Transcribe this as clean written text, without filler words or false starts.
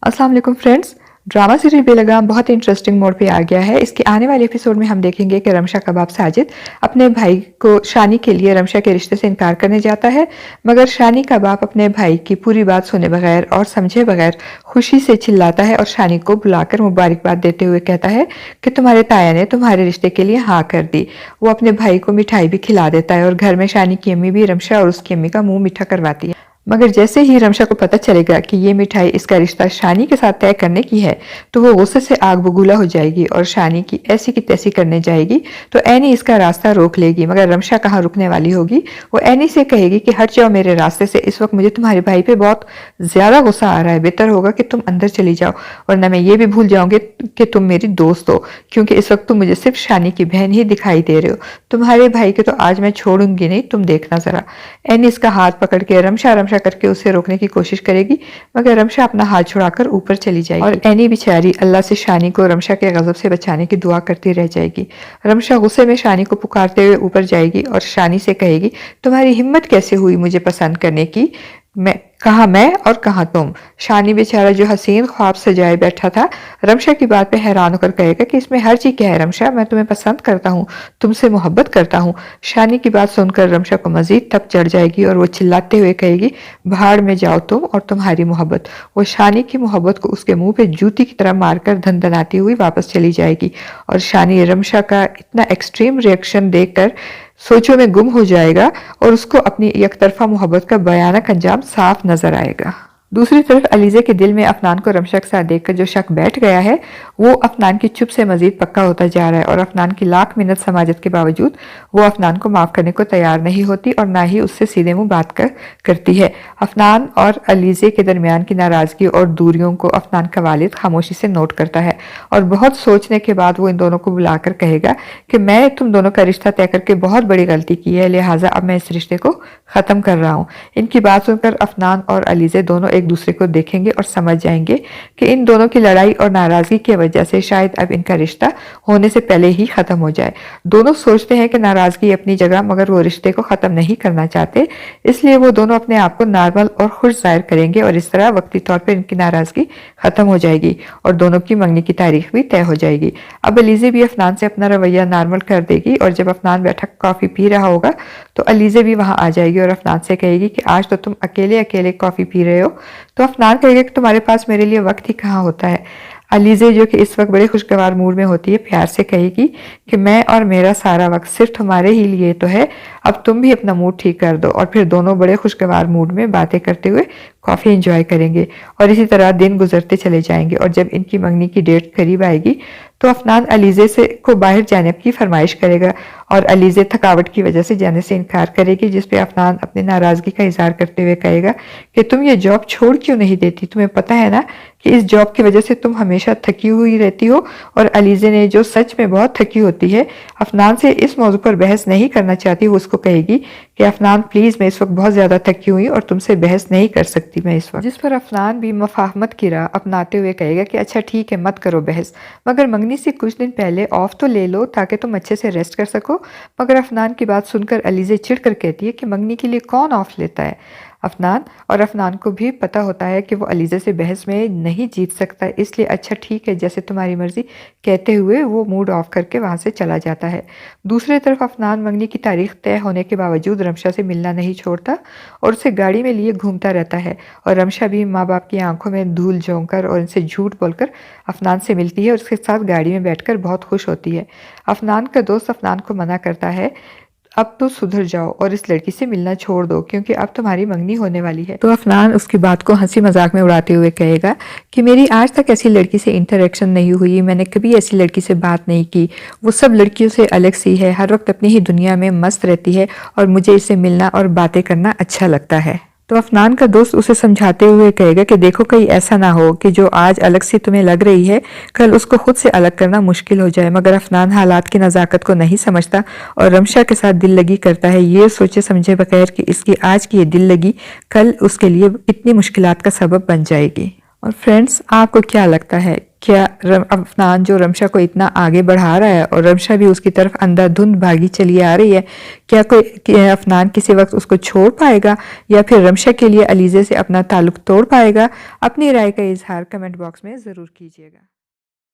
अस्सलाम वालेकुम friends. Drama serial बेलगाम बहुत इंटरेस्टिंग मोड पे आ गया है। इसके आने वाले एपिसोड में हम देखेंगे कि रमशा का बाप साजिद अपने भाई को शानी के लिए रमशा के रिश्ते से इनकार करने जाता है, मगर शानी का बाप अपने भाई की पूरी बात सुने बगैर और समझे बगैर खुशी से चिल्लाता है और शानी को बुलाकर मुबारकबाद देते हुए कहता है कि तुम्हारे ताया ने तुम्हारे रिश्ते के लिए हाँ कर दी। वो अपने भाई को मिठाई भी खिला देता है और घर में शानी की अम्मी भी रमशा और उसकी अम्मी का मुंह मीठा करवाती है। मगर जैसे ही रमशा को पता चलेगा कि ये मिठाई इसका रिश्ता शानी के साथ तय करने की है, तो वो गुस्से से आग बबूला हो जाएगी और शानी की ऐसी की तैसी करने जाएगी। तो एनी इसका रास्ता रोक लेगी, मगर रमशा कहाँ रुकने वाली होगी। वो एनी से कहेगी कि हट जाओ मेरे रास्ते से, इस वक्त मुझे तुम्हारे भाई पे बहुत ज्यादा गुस्सा आ रहा है, बेहतर होगा कि तुम अंदर चली जाओ, वरना मैं ये भी भूल जाऊंगी कि तुम मेरी दोस्त हो, क्योंकि इस वक्त तुम मुझे सिर्फ शानी की बहन ही दिखाई दे रहे हो। तुम्हारे भाई के तो आज मैं छोड़ूंगी नहीं, तुम देखना जरा। एनी इसका हाथ पकड़ के रमशा रमशा करके उसे रोकने की कोशिश करेगी, मगर रमशा अपना हाथ छुड़ाकर ऊपर चली जाएगी और एनी बेचारी अल्लाह से शानी को रमशा के गजब से बचाने की दुआ करती रह जाएगी। रमशा गुस्से में शानी को पुकारते हुए ऊपर जाएगी और शानी से कहेगी, तुम्हारी हिम्मत कैसे हुई मुझे पसंद करने की? मैं और कहा तुम? शानी बेचारा जो हसीन ख्वाब सजाए बैठा था, रमशा की बात पे हैरान होकर कहेगा कि इसमें हर चीज क्या है रमशा, मैं तुम्हें पसंद करता हूँ, तुमसे मोहब्बत करता हूँ। शानी की बात सुनकर रमशा को मजीद तप चढ़ जाएगी और वो चिल्लाते हुए कहेगी, भाड़ में जाओ तुम और तुम्हारी मोहब्बत। वो शानी की मोहब्बत को उसके मुंह पे जूती की तरह मारकर धनधनाती हुई वापस चली जाएगी और शानी रमशा का इतना एक्सट्रीम रिएक्शन देखकर सोचों में गुम हो जाएगा और उसको अपनी एकतरफा मोहब्बत का भयानक अंजाम साफ नजर आएगा। दूसरी तरफ अलीजे के दिल में अफनान को रमशा के साथ देखकर जो शक बैठ गया है, वो अफनान की चुप से मजीद पक्का होता जा रहा है और अफनान की लाख मिन्नत समाजत के बावजूद वो अफनान को माफ करने को तैयार नहीं होती और ना ही उससे सीधे मुंह बात करती है। अफनान और अलीजे के दरमियान की नाराजगी और दूरियों को अफनान का वालिद खामोशी से नोट करता है और बहुत सोचने के बाद वो इन दोनों को बुलाकर कहेगा कि मैं तुम दोनों का रिश्ता तय करके बहुत बड़ी गलती की है, लिहाजा अब मैं इस रिश्ते को खत्म कर रहा हूँ। इनकी बात सुनकर अफनान और अलीजे दोनों एक दूसरे को देखेंगे और समझ जाएंगे कि इन दोनों की लड़ाई और नाराजगी की वजह से शायद अब इनका रिश्ता होने से पहले ही खत्म हो जाए। दोनों सोचते हैं कि नाराजगी अपनी जगह, मगर वो रिश्ते को खत्म नहीं करना चाहते, इसलिए वो दोनों अपने आप को नॉर्मल और खुश जाहिर करेंगे और इस तरह वक्ती तौर पर इनकी नाराजगी खत्म हो जाएगी और दोनों की मंगनी की तारीख भी तय हो जाएगी। अब अलीजे भी अफनान से अपना रवैया नॉर्मल कर देगी और जब अफनान बैठा कॉफी पी रहा होगा तो अलीजे भी वहां आ जाएगी और अफनान से कहेगी कि आज तो तुम अकेले अकेले कॉफी पी रहे हो। तो अफनान कहेगा कि तुम्हारे पास मेरे लिए वक्त ही कहाँ होता है। अलीजे जो कि इस वक्त बड़े खुशगवार मूड में होती है, प्यार से कहेगी कि मैं और मेरा सारा वक्त सिर्फ तुम्हारे ही लिए तो है, अब तुम भी अपना मूड ठीक कर दो। और फिर दोनों बड़े खुशगवार मूड में बातें करते हुए कॉफी एंजॉय करेंगे और इसी तरह दिन गुजरते चले जाएंगे। और जब इनकी मंगनी की डेट करीब आएगी तो अफनान अलीजे से को बाहर जाने की फरमाइश करेगा और अलीजे थकावट की वजह से जाने से इनकार करेगी, जिसपे अफनान अपनी नाराजगी का इजहार करते हुए कहेगा कि तुम ये जॉब छोड़ क्यों नहीं देती, तुम्हें पता है ना कि इस जॉब की वजह से तुम हमेशा थकी हुई रहती हो। और अलीजे ने जो सच में बहुत थकी होती है, अफनान से इस मौजू पर बहस नहीं करना चाहती, वो उसको कहेगी कि अफनान प्लीज मैं इस वक्त बहुत ज्यादा थकी हुई और तुमसे बहस नहीं कर सकती मैं इस वक्त। जिस पर अफनान भी मफाहमत की राह अपनाते हुए कहेगा कि अच्छा ठीक है, मत करो बहस, मगर मंगनी से कुछ दिन पहले ऑफ तो ले लो ताकि तुम अच्छे से रेस्ट कर सको। मगर अफनान की बात सुनकर अलीजे चिढ़कर कहती है कि मंगनी के लिए कौन ऑफ लेता है। अफनान को भी पता होता है कि वो अलीजे से बहस में नहीं जीत सकता, इसलिए अच्छा ठीक है जैसे तुम्हारी मर्जी कहते हुए वो मूड ऑफ करके वहां से चला जाता है। दूसरी तरफ अफनान मंगनी की तारीख तय होने के बावजूद रमशा से मिलना नहीं छोड़ता और उसे गाड़ी में लिए घूमता रहता है और रमशा भी माँ बाप की आंखों में धूल झोंककर और इनसे झूठ बोलकर अफनान से मिलती है और उसके साथ गाड़ी में बैठकर बहुत खुश होती है। अफनान का दोस्त अफनान को मना करता है, अब तो सुधर जाओ और इस लड़की से मिलना छोड़ दो क्योंकि अब तुम्हारी मंगनी होने वाली है। तो अफनान उसकी बात को हंसी मजाक में उड़ाते हुए कहेगा कि मेरी आज तक ऐसी लड़की से इंटरेक्शन नहीं हुई, मैंने कभी ऐसी लड़की से बात नहीं की, वो सब लड़कियों से अलग सी है, हर वक्त अपनी ही दुनिया में मस्त रहती है और मुझे इससे मिलना और बातें करना अच्छा लगता है। तो अफनान का दोस्त उसे समझाते हुए कहेगा कि देखो कहीं ऐसा ना हो कि जो आज अलग सी तुम्हें लग रही है कल उसको खुद से अलग करना मुश्किल हो जाए। मगर अफनान हालात की नज़ाकत को नहीं समझता और रमशा के साथ दिल लगी करता है, ये सोचे समझे बगैर कि इसकी आज की ये दिल लगी कल उसके लिए इतनी मुश्किलात का सबब बन जाएगी। और फ्रेंड्स, आपको क्या लगता है क्या अफनान जो रमशा को इतना आगे बढ़ा रहा है और रमशा भी उसकी तरफ अंधाधुंध भागी चली आ रही है, क्या अफनान किसी वक्त उसको छोड़ पाएगा या फिर रमशा के लिए अलीज़े से अपना ताल्लुक तोड़ पाएगा? अपनी राय का इजहार कमेंट बॉक्स में ज़रूर कीजिएगा।